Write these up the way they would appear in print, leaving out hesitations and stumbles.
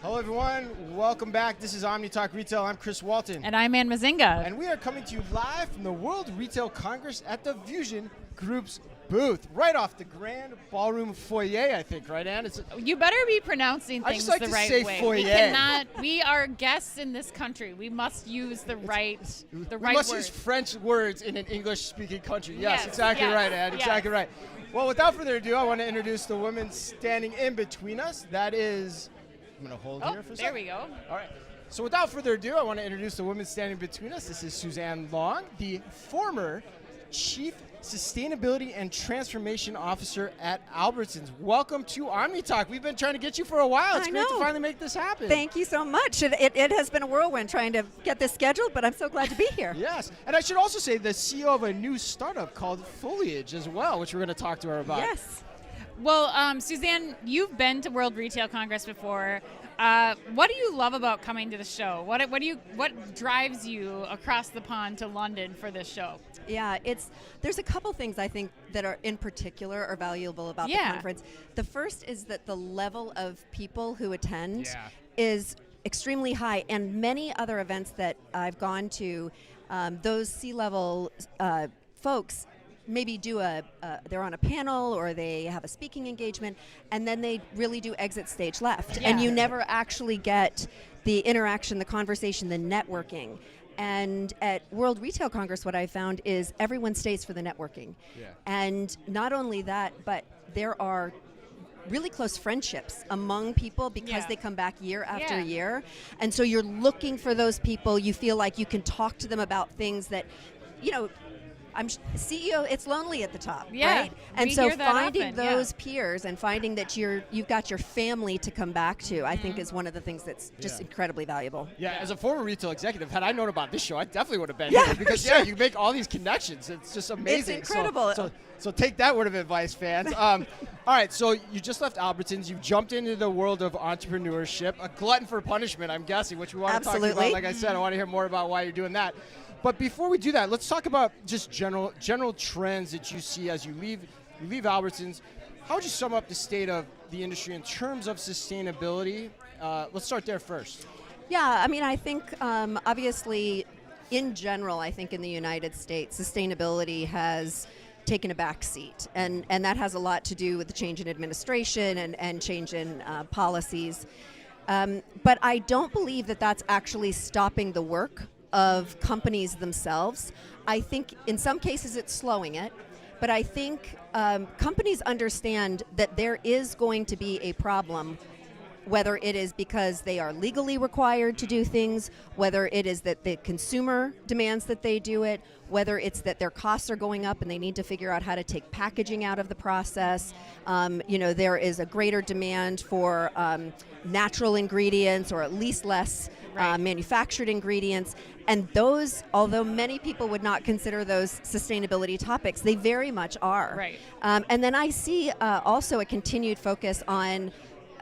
Hello, everyone. Welcome back. This is Omni Talk Retail. I'm Chris Walton. And I'm Mezzenga. And we are coming to you live from the World Retail Congress at the VusionGroup's booth, right off the Grand Ballroom Foyer, I think, right, Ann? You better be pronouncing things the right way. Foyer. We are guests in this country. We must use the right we words. must use French words in an English-speaking country. Yes, exactly yes, right, Ann. yes. Exactly right. Well, without further ado, I want to introduce the woman standing in between us. That is... I'm going to hold here for a second. There we go. All right. So without further ado, I want to introduce the woman standing between us. This is Suzanne Long, the former Chief Sustainability and Transformation Officer at Albertsons. Welcome to Omni Talk. We've been trying to get you for a while. It's great to finally make this happen. Thank you so much. It has been a whirlwind trying to get this scheduled, but I'm so glad to be here. Yes. And I should also say the CEO of a new startup called Fauxliage as well, which we're going to talk to her about. Yes. Well, Suzanne, you've been to World Retail Congress before. What do you love about coming to the show? What drives you across the pond to London for this show? Yeah, there's a couple things I think that are in particular are valuable about the conference. The first is that the level of people who attend is extremely high, and many other events that I've gone to, those C-level folks maybe they're on a panel or they have a speaking engagement, and then they really do exit stage left. Yeah. And you never actually get the interaction, the conversation, the networking. And at World Retail Congress, what I found is everyone stays for the networking. Yeah. And not only that, but there are really close friendships among people because they come back year after year. And so you're looking for those people. You feel like you can talk to them about things that, CEO, it's lonely at the top, right? And so finding those peers and finding that you've got your family to come back to, I think is one of the things that's just incredibly valuable. Yeah, as a former retail executive, had I known about this show, I definitely would have been here because you make all these connections. It's just amazing. It's incredible. So take that word of advice, fans. All right, so you just left Albertsons. You've jumped into the world of entrepreneurship, a glutton for punishment, I'm guessing, which we want to talk about. Like I said, I want to hear more about why you're doing that. But before we do that, let's talk about just general trends that you see as you leave Albertsons. How would you sum up the state of the industry in terms of sustainability? Let's start there first. Yeah, I mean, I think obviously, in general, I think in the United States, sustainability has taken a back seat. And that has a lot to do with the change in administration and change in policies. But I don't believe that that's actually stopping the work of companies themselves. I think in some cases it's slowing it, but I think companies understand that there is going to be a problem, whether it is because they are legally required to do things, whether it is that the consumer demands that they do it, whether it's that their costs are going up and they need to figure out how to take packaging out of the process. There is a greater demand for natural ingredients or at least less manufactured ingredients. And those, although many people would not consider those sustainability topics, they very much are. Right. And then I see also a continued focus on,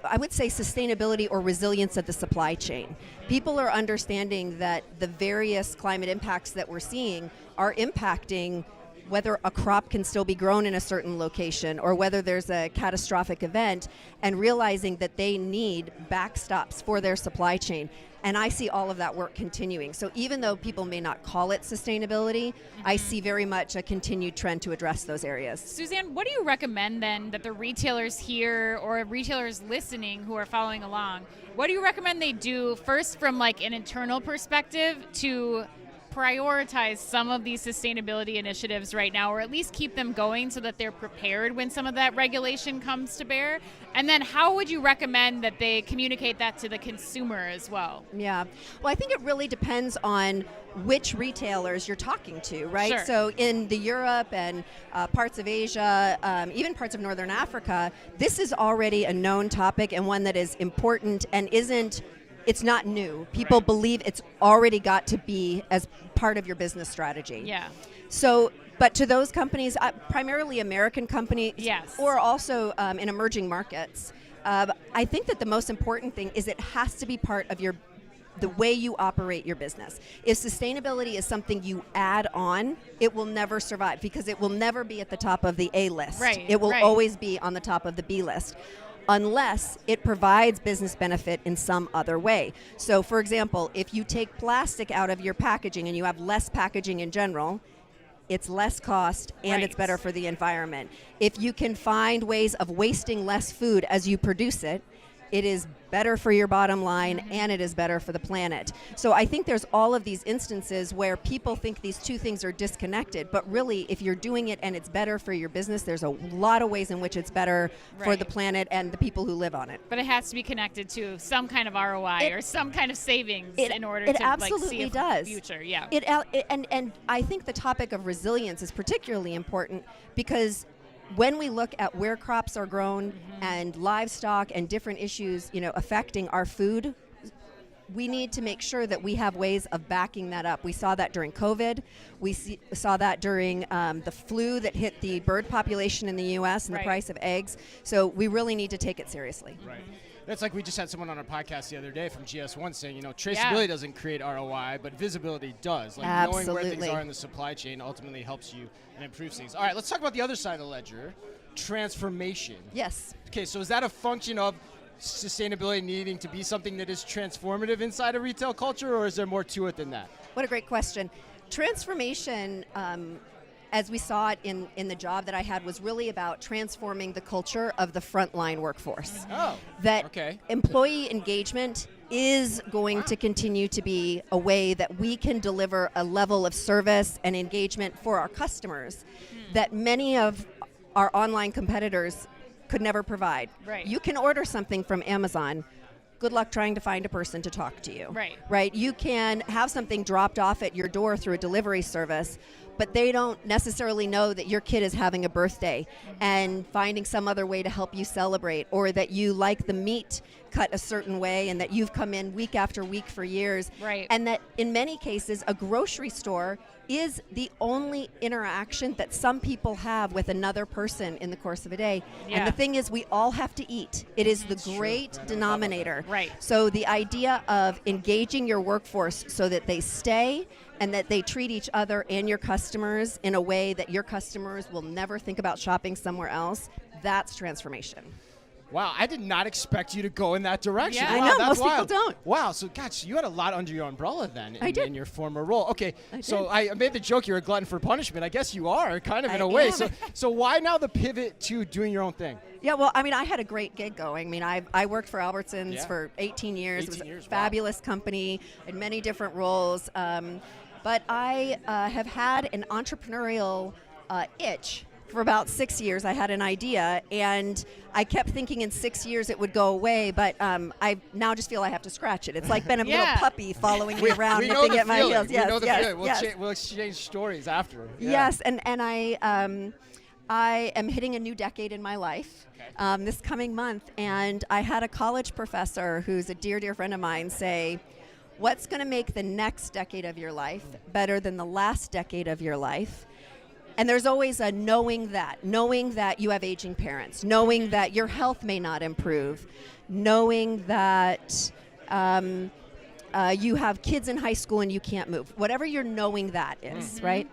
I would say, sustainability or resilience of the supply chain. People are understanding that the various climate impacts that we're seeing are impacting whether a crop can still be grown in a certain location or whether there's a catastrophic event, and realizing that they need backstops for their supply chain. And I see all of that work continuing. So even though people may not call it sustainability, I see very much a continued trend to address those areas. Suzanne, what do you recommend then that the retailers here or retailers listening who are following along, what do you recommend they do first from like an internal perspective to prioritize some of these sustainability initiatives right now, or at least keep them going so that they're prepared when some of that regulation comes to bear? And then how would you recommend that they communicate that to the consumer as well? Yeah, well, I think it really depends on which retailers you're talking to, right? Sure. So in the Europe and parts of Asia, even parts of Northern Africa, this is already a known topic and one that is important and it's not new. People believe it's already got to be as part of your business strategy. Yeah. So, but to those companies, primarily American companies, or also in emerging markets, I think that the most important thing is it has to be part of the way you operate your business. If sustainability is something you add on, it will never survive because it will never be at the top of the A list. Right, it will always be on the top of the B list. unless it provides business benefit in some other way. So for example, if you take plastic out of your packaging and you have less packaging in general, it's less cost and it's better for the environment. If you can find ways of wasting less food as you produce it, it is better for your bottom line and it is better for the planet. So I think there's all of these instances where people think these two things are disconnected, but really if you're doing it and it's better for your business, there's a lot of ways in which it's better for the planet and the people who live on it. But it has to be connected to some kind of ROI or some kind of savings in order to absolutely like, see a future. Yeah. And I think the topic of resilience is particularly important because when we look at where crops are grown and livestock and different issues, affecting our food, we need to make sure that we have ways of backing that up. We saw that during COVID. We saw that during the flu that hit the bird population in the U.S. and the price of eggs. So we really need to take it seriously. Right. That's like we just had someone on our podcast the other day from GS1 saying, traceability doesn't create ROI, but visibility does. Like knowing where things are in the supply chain ultimately helps you and improves things. All right, let's talk about the other side of the ledger, transformation. Yes. Okay, so is that a function of sustainability needing to be something that is transformative inside a retail culture, or is there more to it than that? What a great question. Transformation, as we saw it in the job that I had, was really about transforming the culture of the frontline workforce. Oh, that okay. Employee engagement is going to continue to be a way that we can deliver a level of service and engagement for our customers that many of our online competitors could never provide. Right. You can order something from Amazon. Good luck trying to find a person to talk to you. Right. You can have something dropped off at your door through a delivery service, but they don't necessarily know that your kid is having a birthday and finding some other way to help you celebrate, or that you like the meat cut a certain way and that you've come in week after week for years. Right. And that in many cases, a grocery store is the only interaction that some people have with another person in the course of a day. Yeah. And the thing is, we all have to eat. It is the great denominator. Right. So the idea of engaging your workforce so that they stay and that they treat each other and your customers in a way that your customers will never think about shopping somewhere else, that's transformation. Wow, I did not expect you to go in that direction. Yeah. I Wow, know, that's most wild. people don't. Wow, so gosh, you had a lot under your umbrella then in your former role. Okay, so did. I made the joke you're a glutton for punishment. I guess you are, kind of in a way. So why now the pivot to doing your own thing? Yeah, well, I mean, I had a great gig going. I mean, I worked for Albertsons for 18 years. 18 it was years, a fabulous company in many different roles. But I have had an entrepreneurial itch for about 6 years. I had an idea, and I kept thinking in 6 years it would go away, but I now just feel I have to scratch it. It's like been a little puppy following me around, nipping at my heels. We know the feeling. We'll exchange stories after. Yeah. Yes, and I am hitting a new decade in my life this coming month, and I had a college professor who's a dear, dear friend of mine say, what's going to make the next decade of your life better than the last decade of your life? And there's always a knowing that you have aging parents, knowing that your health may not improve, knowing that you have kids in high school and you can't move, whatever your knowing that is, right?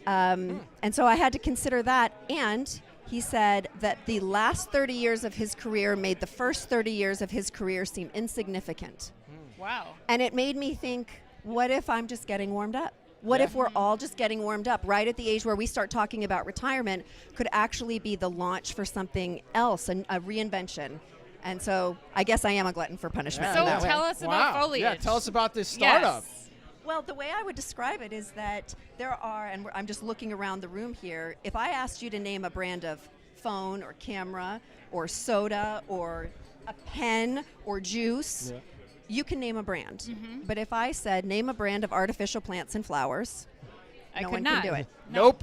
And so I had to consider that. And he said that the last 30 years of his career made the first 30 years of his career seem insignificant. Wow. And it made me think, what if I'm just getting warmed up? What if we're all just getting warmed up right at the age where we start talking about retirement could actually be the launch for something else, a reinvention. And so I guess I am a glutton for punishment. So in that tell way. us about Fauxliage. Yeah, tell us about this startup. Yes. Well, the way I would describe it is that there are, and I'm just looking around the room here, if I asked you to name a brand of phone or camera or soda or a pen or juice, you can name a brand. But if I said, name a brand of artificial plants and flowers, no one can do it. Nope.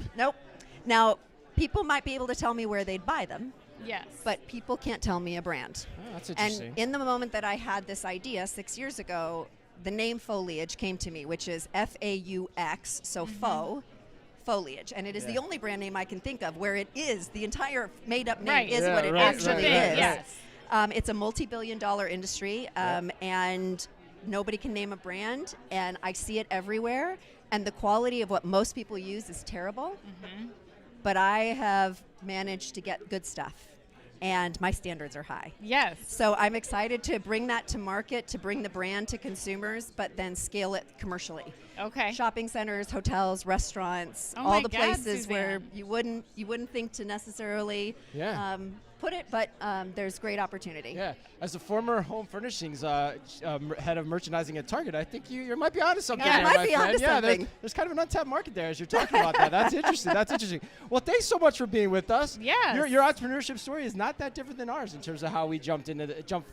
Now, people might be able to tell me where they'd buy them. Yes. But people can't tell me a brand. Oh, that's interesting. And in the moment that I had this idea 6 years ago, the name Fauxliage came to me, which is F-A-U-X, so faux, Fauxliage. And it is the only brand name I can think of where it is, the entire made-up name is what it actually is. Yes. It's a multi-billion-dollar industry, and nobody can name a brand, and I see it everywhere, and the quality of what most people use is terrible, but I have managed to get good stuff. and my standards are high. Yes. So I'm excited to bring that to market, to bring the brand to consumers, but then scale it commercially. Okay. Shopping centers, hotels, restaurants, Oh all my the God, places where Suzanne. you wouldn't think to necessarily Yeah. put it, but there's great opportunity. Yeah, as a former home furnishings head of merchandising at Target, I think you might be onto something Yeah, there, might my be friend. onto Yeah, something. there's kind of an untapped market there as you're talking about that. That's interesting. That's interesting. Well, thanks so much for being with us. Yes. Your entrepreneurship story is not that different than ours in terms of how we jumped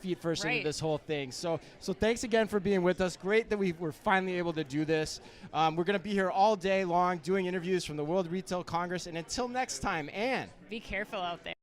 feet first Right. into this whole thing. So thanks again for being with us. Great that we were finally able to do this. We're going to be here all day long doing interviews from the World Retail Congress. And until next time, Ann. Be careful out there.